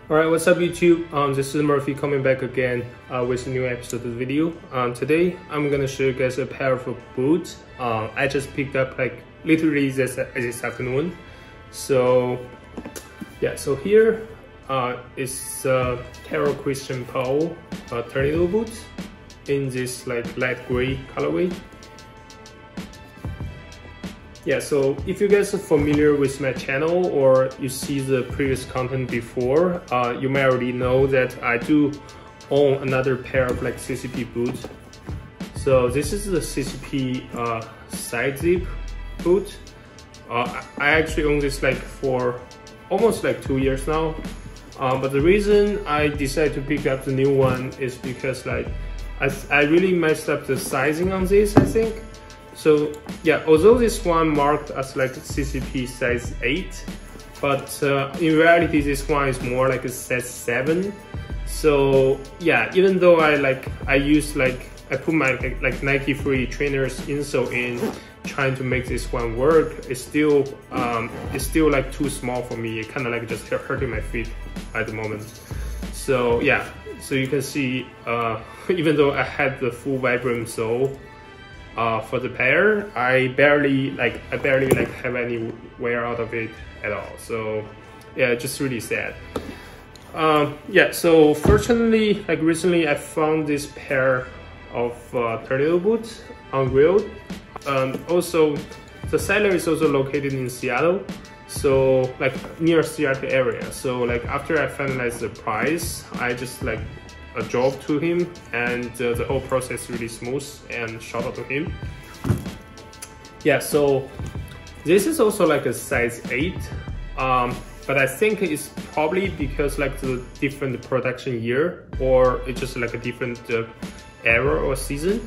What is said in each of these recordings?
Alright, what's up YouTube? This is Murphy coming back again with a new episode of the video. Today I'm gonna show you guys a pair of boots I just picked up like literally this afternoon. So yeah, so here is Carol Christian Poell tornado boots in this like light gray colorway. Yeah, so if you guys are familiar with my channel or you see the previous content before, you may already know that I do own another pair of like CCP boots. So this is the CCP side zip boot. I actually own this like for almost like 2 years now. But the reason I decided to pick up the new one is because like I really messed up the sizing on this, I think. So yeah, although this one marked as like CCP size 8, but in reality this one is more like a size 7. So yeah, even though I put my like Nike Free trainers insole in trying to make this one work, it's still like too small for me. It kind of like just hurting my feet at the moment. So yeah, so you can see even though I had the full Vibram sole for the pair, I barely have any wear out of it at all. So yeah, just really sad. Yeah, so fortunately, like recently I found this pair of tornado boots on Real. Also, the seller is also located in Seattle, so like near Seattle area. So like after I finalized the price, I just like drove to him, and the whole process really smooth, and shout out to him. Yeah, so this is also like a size 8, but I think it's probably because like the different production year, or it's just like a different era or season.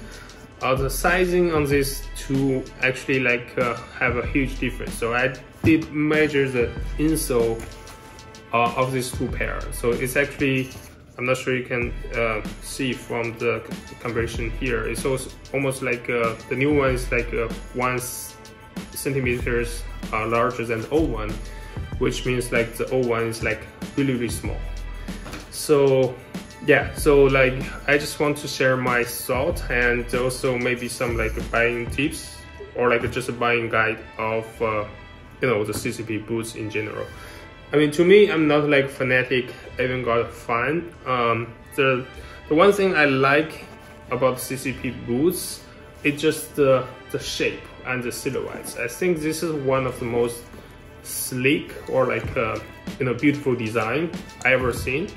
The sizing on these two actually like have a huge difference. So I did measure the insole of these two pairs. So it's actually, I'm not sure you can see from the comparison here. It's also almost like the new one is like 1 centimeter larger than the old one, which means like the old one is like really small. So yeah, so like I just want to share my thought and also maybe some like buying tips or like just a buying guide of you know, the CCP boots in general. I mean, to me, I'm not like fanatic avant-garde fan. The one thing I like about CCP boots is just the shape and the silhouettes. I think this is one of the most sleek or like you know, beautiful design I ever seen.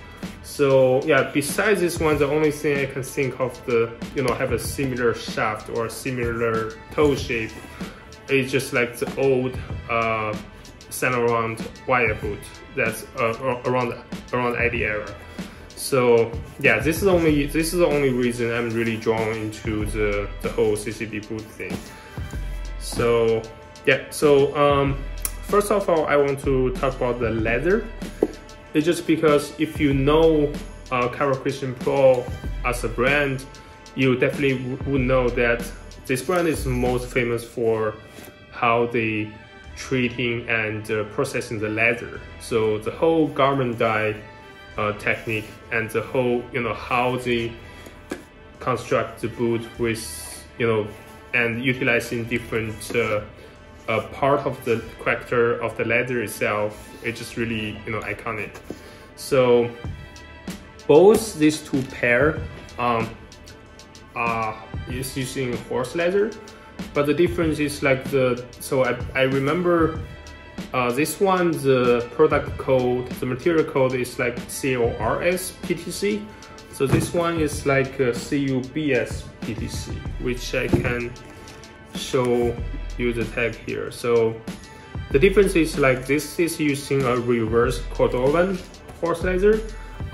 So yeah, besides this one, the only thing I can think of you know, have a similar shaft or a similar toe shape is just like the old Saint Laurent wire boot that's around 80 era. So yeah, this is the only reason I'm really drawn into the whole CCP boot thing. So yeah, so first of all, I want to talk about the leather. It's just because if you know Carol Christian Poell as a brand, you definitely would know that this brand is most famous for how they treating and processing the leather. So the whole garment dye technique and the whole, you know, how they construct the boot with, you know, and utilizing different part of the character of the leather itself, it's just really, you know, iconic. So both these two pair is using horse leather. But the difference is like so I remember this one, the product code, the material code is like CORS-PTC. So this one is like CUBS-PTC, which I can show you the tag here. So the difference is like this is using a reverse Cordovan horse leather.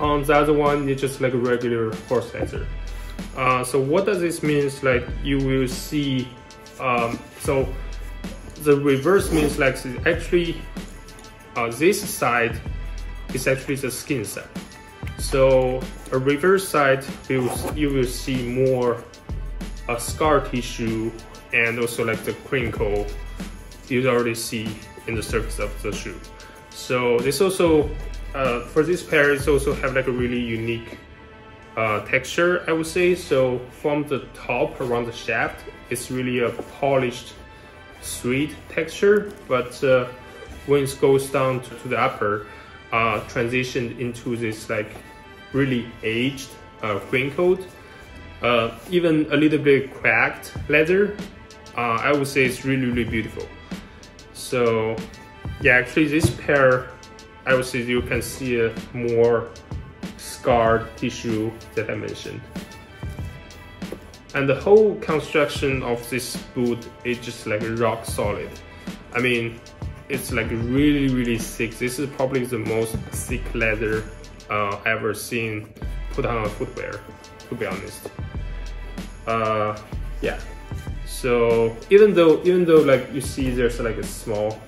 On the other one, it's just like a regular horse leather. So what does this mean? Is like you will see. So the reverse means like actually this side is actually the skin side. So a reverse side, you will see more scar tissue and also like the crinkle you already see in the surface of the shoe. So this also for this pair, it's also have like a really unique texture, I would say. So from the top around the shaft, it's really a polished, sweet texture, but when it goes down to the upper, transitioned into this like really aged, crinkled, even a little bit cracked leather. I would say it's really, really beautiful. So yeah, actually this pair, I would say you can see a more scarred tissue that I mentioned. And the whole construction of this boot is just like rock solid. I mean, it's like really, really thick. This is probably the most thick leather ever seen put on a footwear, to be honest. Yeah. So even though like you see there's like a small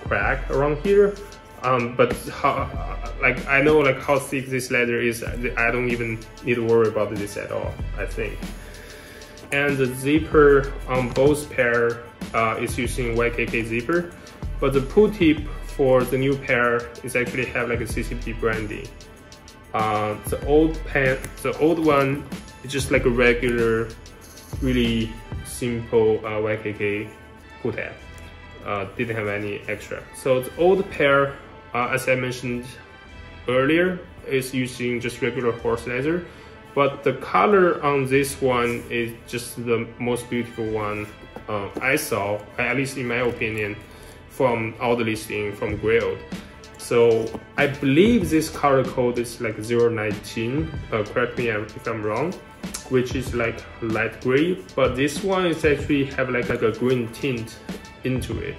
crack around here, but like I know like how thick this leather is, I don't even need to worry about this at all, I think. And the zipper on both pair is using YKK zipper, but the pull tip for the new pair is actually have like a CCP branding. The old one is just like a regular, really simple YKK pull tab. Didn't have any extra. So the old pair, as I mentioned earlier, is using just regular horse leather, but the color on this one is just the most beautiful one I saw, at least in my opinion, from all the listing from Grailed. So I believe this color code is like 019, correct me if I'm wrong, which is like light gray, but this one is actually have like a green tint into it.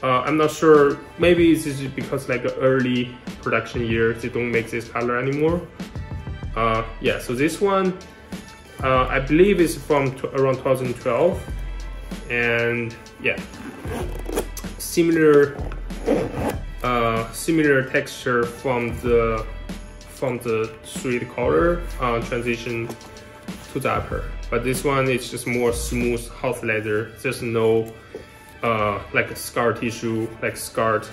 I'm not sure, maybe this is because like early production years they don't make this color anymore. Yeah, so this one I believe is from around 2012, and yeah, similar texture from the street collar transition to the upper, but this one is just more smooth hot leather. There's no like a scar tissue, like scarred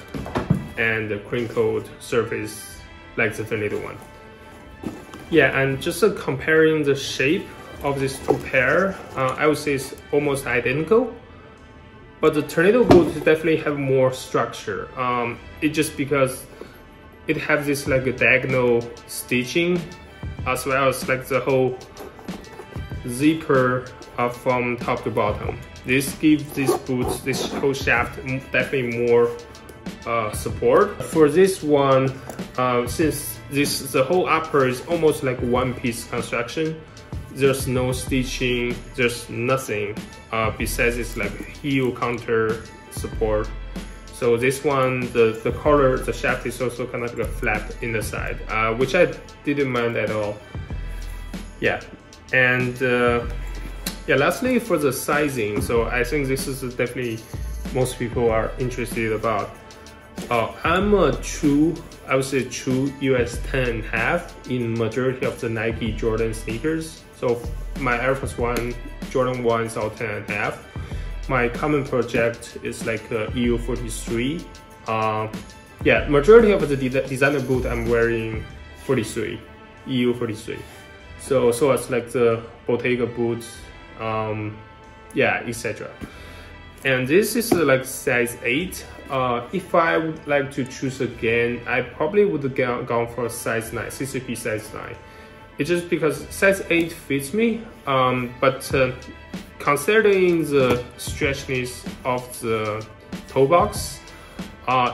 and crinkled surface like the tornado one. Yeah, and just comparing the shape of these two pair, I would say it's almost identical, but the tornado boot definitely have more structure. It's just because it has this like a diagonal stitching, as well as like the whole zipper from top to bottom. This gives these boots, this whole shaft, definitely more support. For this one, since the whole upper is almost like one piece construction, there's no stitching, there's nothing besides this like heel counter support. So this one, the collar, the shaft is also kind of like a flat in the side, which I didn't mind at all. Yeah, and yeah, lastly for the sizing, so I think this is definitely most people are interested about. I'm a true, I would say true US 10.5 in majority of the Nike Jordan sneakers. So my Air Force One, Jordan 1 is all 10.5. My common project is like EU 43. Yeah, majority of the designer boot I'm wearing 43, EU 43. So it's like the Bottega boots, yeah, etc. And this is like size 8. If I would like to choose again, I probably would have gone for size 9, CCP size 9. It's just because size 8 fits me, but considering the stretchiness of the toe box,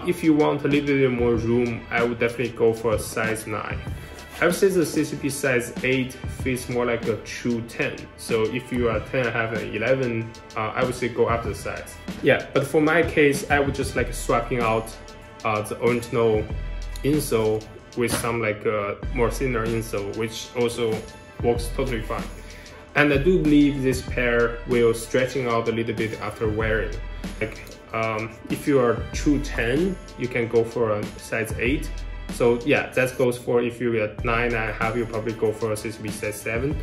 if you want a little bit more room, I would definitely go for a size 9. I would say the CCP size 8 fits more like a true 10. So if you are 10.5 and 11, I would say go up the size. Yeah, but for my case, I would just like swapping out the original insole with some like more thinner insole, which also works totally fine. And I do believe this pair will stretching out a little bit after wearing. Like if you are true 10, you can go for a size 8. So yeah, that goes for if you're at 9.5, you probably go for a CCP size 7.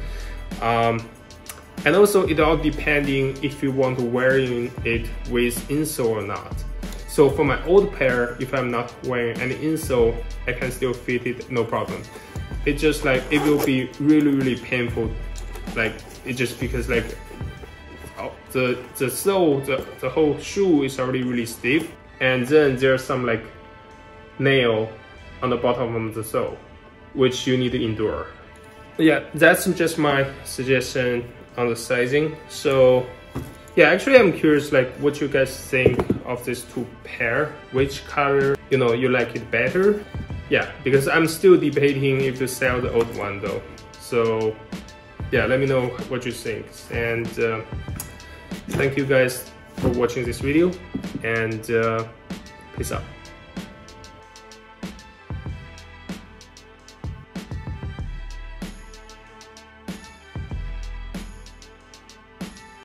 And also it all depending if you want to wearing it with insole or not. So for my old pair, if I'm not wearing any insole, I can still fit it, no problem. It's just like, it will be really painful. Like, it's just because like, the sole, the whole shoe is already really stiff. And then there's some like nail on the bottom of the sole, which you need to endure. Yeah, that's just my suggestion on the sizing. So yeah, actually I'm curious like what you guys think of these two pair, which color, you know, you like it better. Yeah, because I'm still debating if to sell the old one though. So yeah, let me know what you think. And thank you guys for watching this video, and peace out.